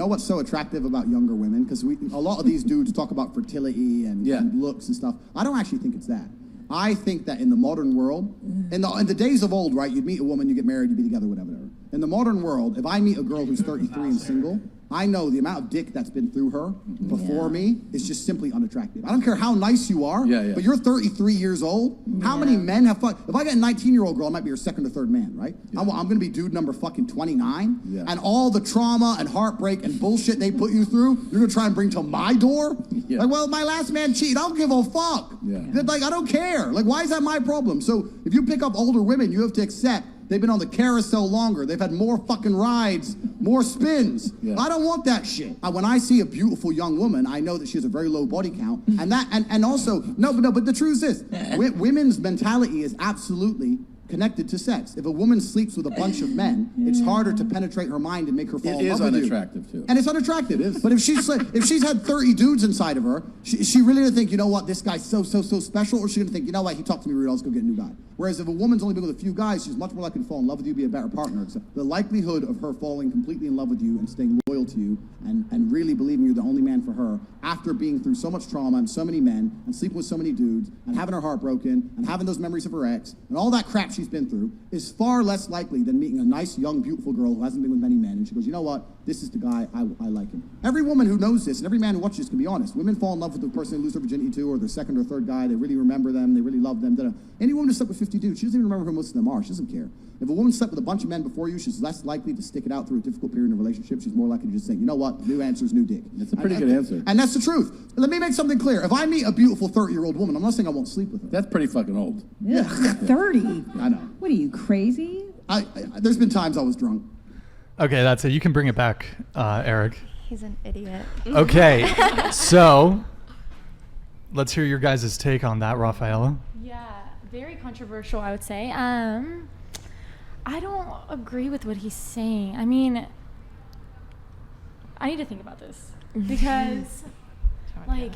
know what's so attractive about younger women? Because a lot of these dudes talk about fertility and looks and stuff. I don't actually think it's that. I think that in the modern world, in the days of old, right, you'd meet a woman, you get married, you'd be together, whatever. In the modern world, if I meet a girl who's 33 and single, I know the amount of dick that's been through her before me is just simply unattractive. I don't care how nice you are, but you're 33 years old. How many men have fun? If I get a 19-year-old girl, I might be her second or third man, right? I'm going to be dude number fucking 29, and all the trauma and heartbreak and bullshit they put you through, you're going to try and bring to my door? Like, well, my last man cheated. I don't give a fuck. Like, I don't care. Like, why is that my problem? So if you pick up older women, you have to accept they've been on the carousel longer. They've had more fucking rides, more spins. I don't want that shit. When I see a beautiful young woman, I know that she has a very low body count. And also, but the truth is this, women's mentality is absolutely connected to sex. If a woman sleeps with a bunch of men, it's harder to penetrate her mind and make her fall in love with you. It is unattractive too. And it's unattractive. It is. But if she's had 30 dudes inside of her, she really gonna think, you know what, this guy's so special, or she's gonna think, you know what, he talked to me rude, I'll just go get a new guy. Whereas if a woman's only been with a few guys, she's much more likely to fall in love with you, be a better partner. So the likelihood of her falling completely in love with you and staying loyal to you and really believing you're the only man for her after being through so much trauma and so many men and sleeping with so many dudes and having her heart broken and having those memories of her ex and all that crap she's been through is far less likely than meeting a nice, young, beautiful girl who hasn't been with many men and she goes, you know what, this is the guy, I like him. Every woman who knows this and every man who watches this can be honest. Women fall in love with the person they lose their virginity to or their second or third guy. They really remember them. They really love them. Any woman who slept with 50 dudes, she doesn't even remember who most of them are. She doesn't care. If a woman slept with a bunch of men before you, she's less likely to stick it out through a difficult period in a relationship. She's more likely to just say, you know what, new answer's new dick. That's a pretty good answer. And that's the truth. Let me make something clear. If I meet a beautiful 30-year-old woman, I'm not saying I won't sleep with her. That's pretty fucking old. Yeah. 30? I know. What are you, crazy? There's been times I was drunk. Okay, that's it. You can bring it back, Eric. He's an idiot. Okay, so let's hear your guys' take on that, Rafaela. Yeah, very controversial, I would say. I don't agree with what he's saying. I mean, I need to think about this because, like,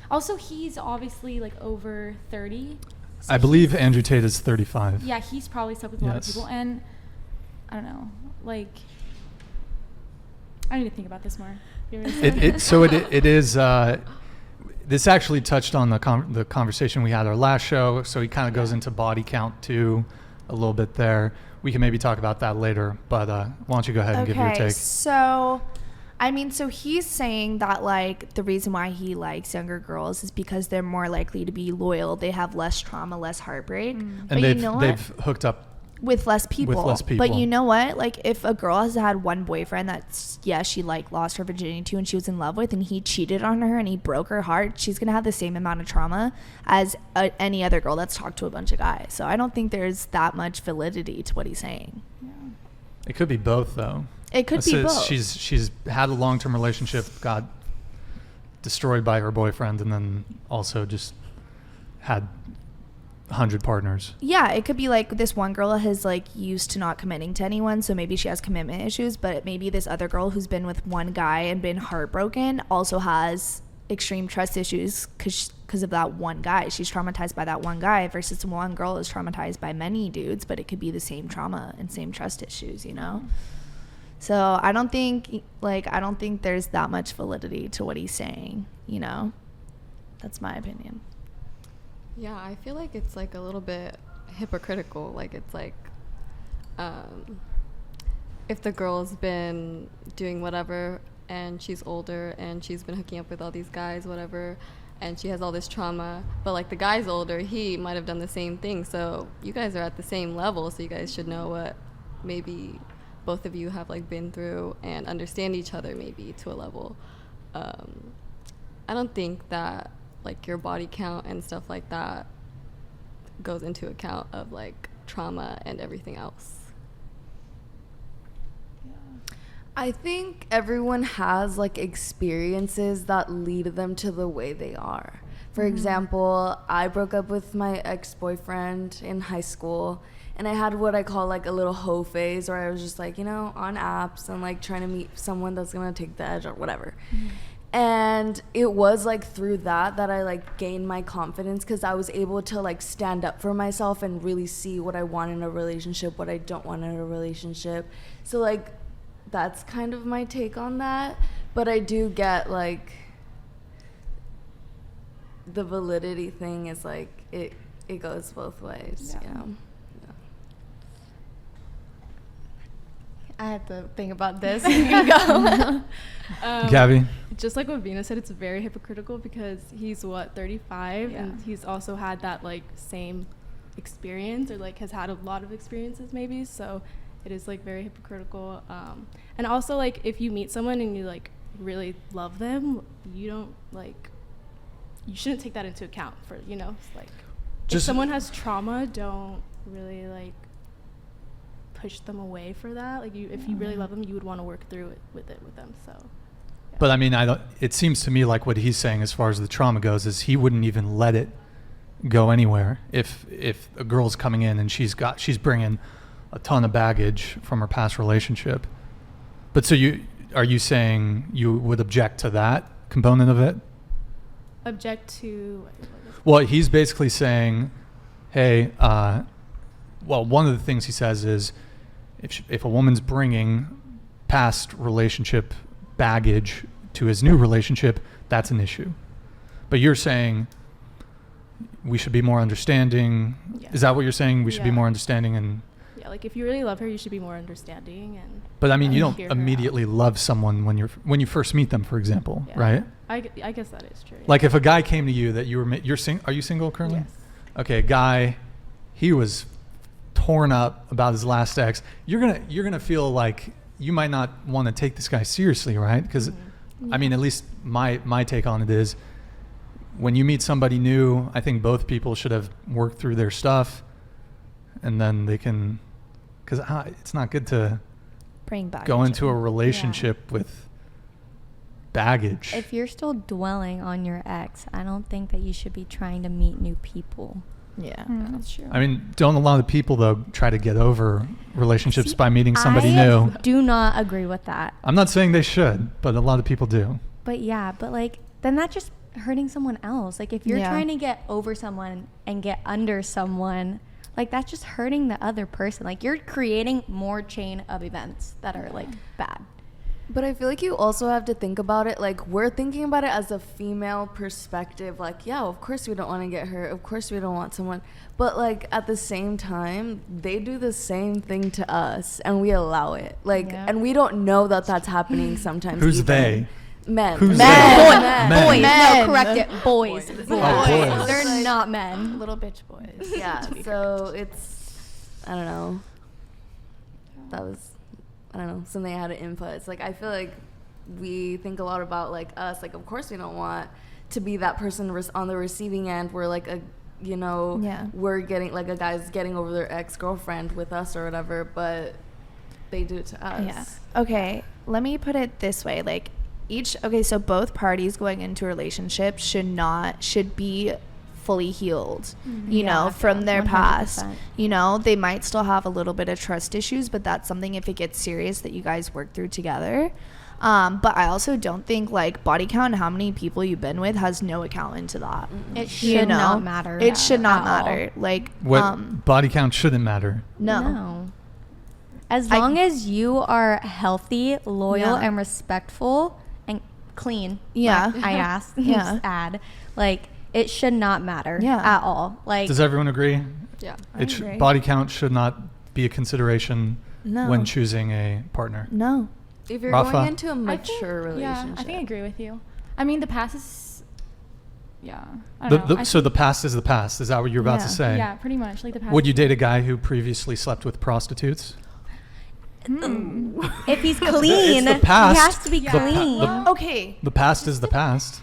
also he's obviously like over 30. So I believe Andrew Tate is 35. Yeah, he's probably slept with a lot of people, and I don't know, like, I need to think about this more. It is. This actually touched on the conversation we had our last show, so he kind of goes into body count too, a little bit there. We can maybe talk about that later, but why don't you go ahead and give your take? So, I mean, so he's saying that, like, the reason why he likes younger girls is because they're more likely to be loyal. They have less trauma, less heartbreak. And but they've hooked up with less people. But you know what? Like, if a girl has had one boyfriend that's, she, like, lost her virginity to and she was in love with and he cheated on her and he broke her heart, she's going to have the same amount of trauma as any other girl that's talked to a bunch of guys. So I don't think there's that much validity to what he's saying. Yeah. It could be both, though. It could be both. She's had a long-term relationship, got destroyed by her boyfriend, and then also just had 100 partners. Yeah, it could be like this one girl is like used to not committing to anyone, so maybe she has commitment issues, but maybe this other girl who's been with one guy and been heartbroken also has extreme trust issues because of that one guy. She's traumatized by that one guy versus one girl is traumatized by many dudes, but it could be the same trauma and same trust issues, you know? So I don't think there's that much validity to what he's saying, you know? That's my opinion. Yeah, I feel like it's like a little bit hypocritical. Like it's like if the girl's been doing whatever and she's older and she's been hooking up with all these guys, whatever, and she has all this trauma, but like the guy's older, he might have done the same thing. So you guys are at the same level, so you guys should know what maybe both of you have like been through and understand each other maybe to a level. I don't think that like your body count and stuff like that goes into account of like trauma and everything else. I think everyone has like experiences that lead them to the way they are. For example, I broke up with my ex-boyfriend in high school, and I had what I call like a little hoe phase where I was just like, you know, on apps and like trying to meet someone that's gonna take the edge or whatever. And it was like through that I like gained my confidence because I was able to like stand up for myself and really see what I want in a relationship, what I don't want in a relationship. So like that's kind of my take on that. But I do get like the validity thing is like it goes both ways, you know. I have to think about this. You can go. Gabby? Just like what Vina said, it's very hypocritical because he's 35 and he's also had that like same experience, or like has had a lot of experiences maybe, so it is like very hypocritical. And also like if you meet someone and you like really love them, you don't like, you shouldn't take that into account for, you know, it's like if someone has trauma, don't really like push them away for that. Like if you really love them, you would want to work through it with them. So yeah. But I mean, it seems to me like what he's saying as far as the trauma goes is he wouldn't even let it go anywhere. If a girl's coming in and she's bringing a ton of baggage from her past relationship. But so are you saying you would object to that component of it? Object to? Well, he's basically saying, hey, one of the things he says is if a woman's bringing past relationship baggage to his new relationship, that's an issue. But you're saying we should be more understanding. Yeah. Is that what you're saying? We should be more understanding and. Yeah, like if you really love her, you should be more understanding and. But I mean, you don't immediately love someone when you first meet them, for example, right? I guess that is true. Like if a guy came to you that are you single currently? Yes. Okay, a guy, he was torn up about his last ex. You're gonna feel like you might not want to take this guy seriously, right? Because I mean, at least my take on it is, when you meet somebody new, I think both people should have worked through their stuff, and then they can, because it's not good to bring baggage go into a relationship with baggage. If you're still dwelling on your ex, I don't think that you should be trying to meet new people. Yeah, that's true. I mean, don't a lot of people though try to get over relationships by meeting somebody new? I do not agree with that. I'm not saying they should, but a lot of people do. But yeah, but like then that's just hurting someone else. Like if you're trying to get over someone and get under someone, like that's just hurting the other person. Like you're creating more chain of events that are like bad. But I feel like you also have to think about it, like we're thinking about it as a female perspective, like, yeah, of course we don't want to get hurt, of course we don't want someone, but like at the same time, they do the same thing to us and we allow it, like, and we don't know that that's happening sometimes. Who's even. they? Men. Who's men. Men. Boys. Men. No, correct it. Boys. Boys. Boys. They're Like, not men. little bitch boys. Yeah, so it's, I don't know. That was, I don't know, something I had to input. It's like, I feel like we think a lot about like us, like of course we don't want to be that person on the receiving end where like a, you know, we're getting, like a guy's getting over their ex-girlfriend with us or whatever, but they do it to us. Yeah. Okay, let me put it this way, like so both parties going into a relationship should be fully healed, you know, from their 100%. Past. You know, they might still have a little bit of trust issues, but that's something, if it gets serious, that you guys work through together. But I also don't think like body count and how many people you've been with has no account into that. It should not matter. It should not matter. Like what body count shouldn't matter. No. As long as you are healthy, loyal, and respectful and clean. Yeah. Like I asked. Add like. It should not matter at all. Like, does everyone agree? Yeah. Body count should not be a consideration when choosing a partner. No. If you're Rafa? going into a mature relationship. Yeah, I think I agree with you. I mean, the past is, I don't know. So the past is the past. Is that what you're about to say? Yeah, pretty much. Like the past. Would you date a guy who previously slept with prostitutes? If he's clean, It's the past. he has to be clean. Okay. The past is the past.